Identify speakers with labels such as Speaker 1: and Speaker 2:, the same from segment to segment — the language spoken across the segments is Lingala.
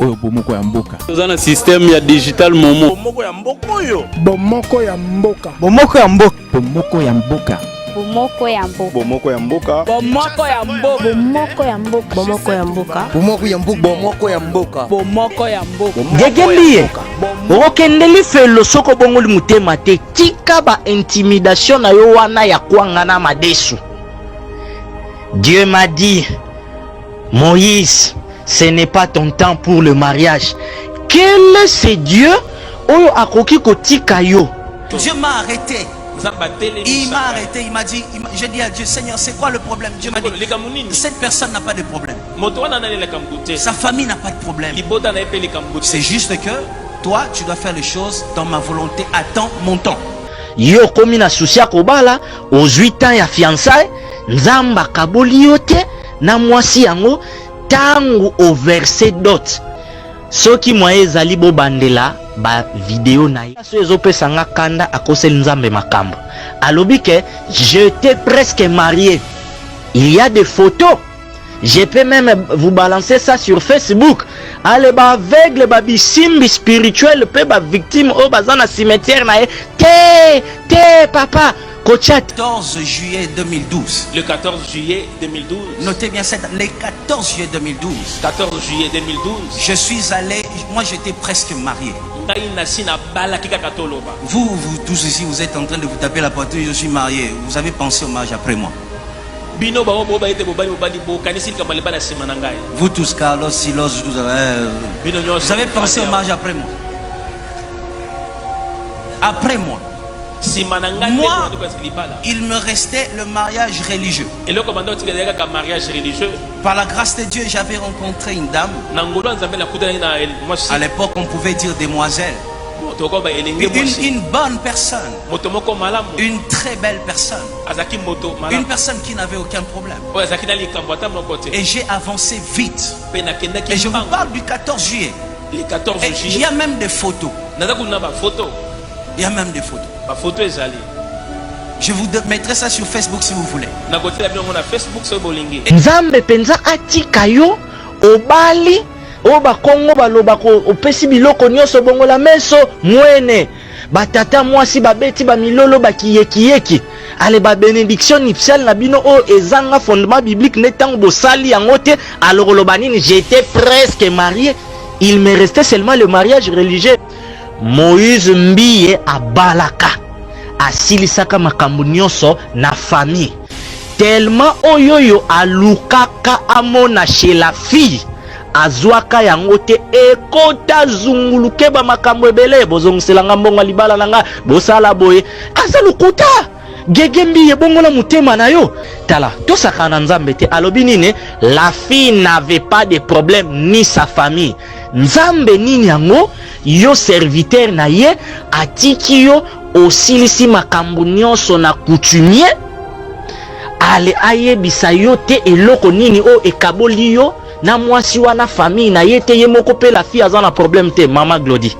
Speaker 1: oyo bomoko ya mboka.
Speaker 2: Tozana système ya digital momo.
Speaker 3: Bomoko ya mboka oyo.
Speaker 4: Bomoko ya mboka.
Speaker 1: Bomoko ya mboka. Bomoko ya mboka.
Speaker 5: Bomoko ya mboka.
Speaker 3: Bomoko ya mboka.
Speaker 4: Bomoko ya mboka.
Speaker 5: Bomoko ya mboka.
Speaker 6: Bomoko ya mboka.
Speaker 4: Bomoko ya mboka. Bomoko ya mboka.
Speaker 6: Bomoko ya mboka.
Speaker 7: Gegembiye okendeli felo soko bongoli mutema te tika ba intimidation na yo wana ya kwangana madesu. Dieu m'a dit, Moïse, ce n'est pas ton temps pour le mariage. Quel est ce Dieu oyo akoki kotika yo?
Speaker 8: Dieu m'a arrêté. Il m'a arrêté, il m'a dit, j'ai dit à Dieu, Seigneur, c'est quoi le problème? Dieu m'a dit, cette personne n'a pas de problème. Sa famille n'a pas de problème. C'est juste que toi, tu dois faire les choses dans ma volonté. Attends mon temps.
Speaker 7: Yo komi na souci ya kobala, aux 8 ans ya fiançailles, nzamba kaboli yo te, na mwasi yango, tangu au verset dot. Soki mwaye ezali bo bandela, ba vidéo na ye. So ezopesa nga kanda akoseli nzambe makambo. Alobi ke, je t'ai presque marié. Il y a des photos. Je peux même vous balancer ça sur Facebook. Allez, ba aveugle, ba bisimbi spirituel, pe ba victime, o bazana cimetière na ye. Te, papa.
Speaker 8: 14 juillet 2012.
Speaker 2: Le 14 juillet 2012.
Speaker 8: Notez bien ça, le 14 juillet 2012.
Speaker 2: 14 juillet 2012.
Speaker 8: Je suis allé, moi j'étais presque marié. Vous tous ici, vous êtes en train de vous taper la poitrine, je suis marié. Vous avez pensé au mariage après moi. Vous tous, Carlos, Silos, vous avez pensé au mariage après moi. Après moi. Moi, il me restait le mariage religieux. Par la grâce de Dieu, j'avais rencontré une dame. À l'époque, on pouvait dire demoiselle. Une bonne personne. Une très belle personne. Une personne qui n'avait aucun problème. Et j'ai avancé vite. Et je vous parle du 14 juillet. Il y a même des photos. Il y a même des photos. Je vous mettrai ça sur Facebook si vous voulez.
Speaker 7: Nzambe penza atika yo obali oba kongo balobako opesi biloko nyoso bongola meso mwene batata mwasi babeti ba milolo bakiyeki ale ba bénédiction nipsel na bino o ezanga fondement biblique netango bosali yangote alors lobanini j'étais presque marié, il me restait seulement le mariage religieux. Moïse Mbiye abalaka asilisaka makambo nyonso na famille tellement oyoyo alukaka amona chez la fille azwaka yango te ekota zunguluke ba makambo ebele bozongiselanga mbongo libala nanga bosala boye azalukuta Gegembiye bongo na mutema na yo tala tosaka na nzambe te alobi nini la fille n'avait pas de problème ni sa famille nzambe nini yango yo serviteur na ye atiki yo osilisi makambo nyonso na coutumier ale ayebisa yo te eloko nini o ekaboli yo na mwasi wana famille na ye te ye moko pe la fille aza na problème te mama Glody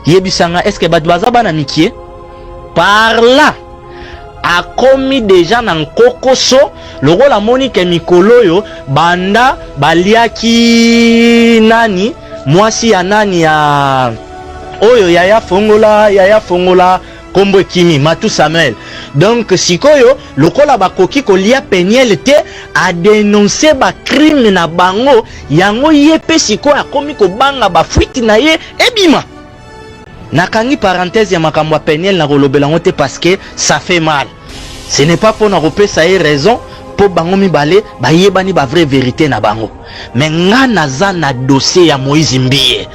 Speaker 7: yebisanga est-ce que bato baza bana mikie par là akomi déjà na nkokoso lokola monique mikolo yo banda baliaki nani mwasi ya nani ya oyo yaya fongola kombo kimi Matu Samuel. Donc sikoyo lokola bakoki kolia peniel te a dénoncer ba crime na bango yango yepe sikoyo akomi ko banga ba fuite na ye ebima. Nakangi parenthèse ya makambo peniel na kolobela ngote parce que ça fait mal. Ce n'est pas pour na repesa ye raison po bango mibale ba yebani ba vraie vérité na bango. Mais nga naza na dossier ya Moïse Mbiye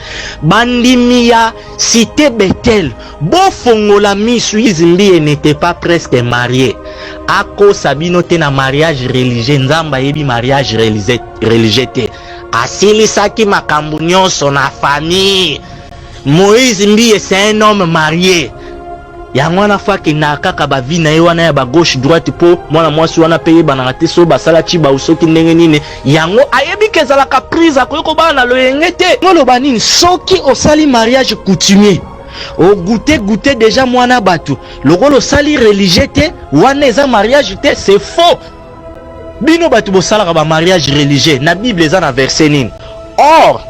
Speaker 7: bandimi ya cité Bethel bofongola misu Moïse Mbiye n'était pas presque marié ako sabino te na mariage religieux nzamba yebi mariage religieux te asilisaki makambo nyonso na famille. Moïse Mbiye c'est un homme marié yango wana faki na kaka ba vie na ye wana ya ba gauche droite po mwana mwasi wana peye bananga te so basala chi ba usoki ndenge nini yango ayebi kezala ka prise akoyiko bana loyenge te ngolo banini soki osali mariage coutumier o goûter déjà mwana batu lokolo sali religieux te wana eza mariage te c'est faux bino batu bosala ka ba mariage religieux na bible eza na verset nini or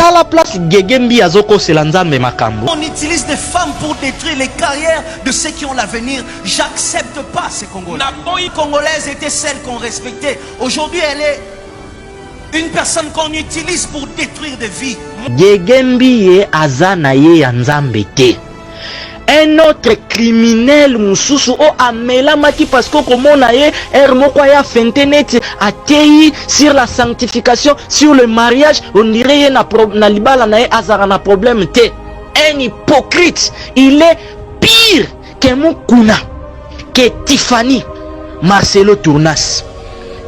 Speaker 7: Tala place Gegembi azoko selanzambe makambo.
Speaker 8: On utilise des femmes pour détruire les carrières de ceux qui ont l'avenir. J'accepte pas ces Congolais. La Congolaise était celle qu'on respectait. Aujourd'hui, elle est une personne qu'on utilise pour détruire des vies.
Speaker 7: Gegembi ye azana ye yanzambe te. Un autre criminel mususu o amela maki parce que comme on a eu moko ya fentenet atei sur la sanctification, sur le mariage, on dirait na libala na azara na problème te. Un hypocrite, il est pire que Mukuna, que Tiffany Marcelo Tournas.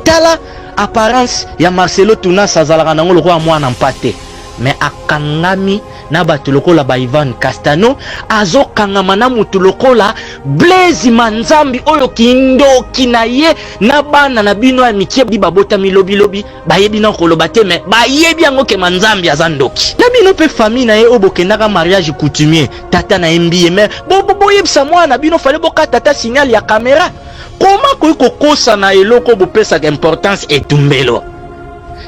Speaker 7: Tala apparence ya Marcelo Tournas azalaka nango lokwa mwana mpate. Mais akangami na batu lokola ba Ivan Castano azo kangama na mutu lokola Blaise Manzambi oyo kindoki na ye na bana na bino ya mikie bi babota milobi bayebi na koloba te mais bayebi yango ke Manzambi azandoki na bino pe famille na ye obokendaka mariage coutumier tata na MBA mais boyebisa mwana bino fale boka tata signal ya caméra comment ko kosa na eloko bopesa importance etumbelo.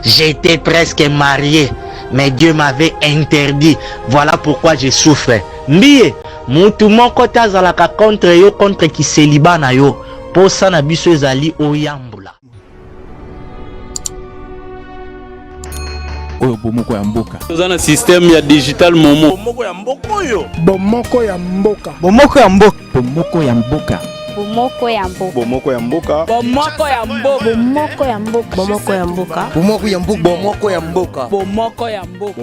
Speaker 7: J'étais presque marié mais Dieu m'avait interdit. Voilà pourquoi je souffre. Mbiye, mutu moko tazalaka contre yo contre ki célibat na yo. Posa na biso ezali oyambula.
Speaker 1: Oyo bomoko ya mboka.
Speaker 2: Toza na système ya digital momo.
Speaker 3: Bomoko ya mboka oyo.
Speaker 4: Bomoko ya mboka.
Speaker 1: Bomoko ya mboka. Bomoko ya mboka.
Speaker 5: Bomoko ya mboka.
Speaker 3: Bomoko ya mboka.
Speaker 6: Bomoko ya mboka.
Speaker 5: Bomoko ya mboka.
Speaker 6: Bomoko ya mboka.
Speaker 4: Bomoko ya mboka. Bomoko ya mboka.
Speaker 6: Bomoko ya mboka.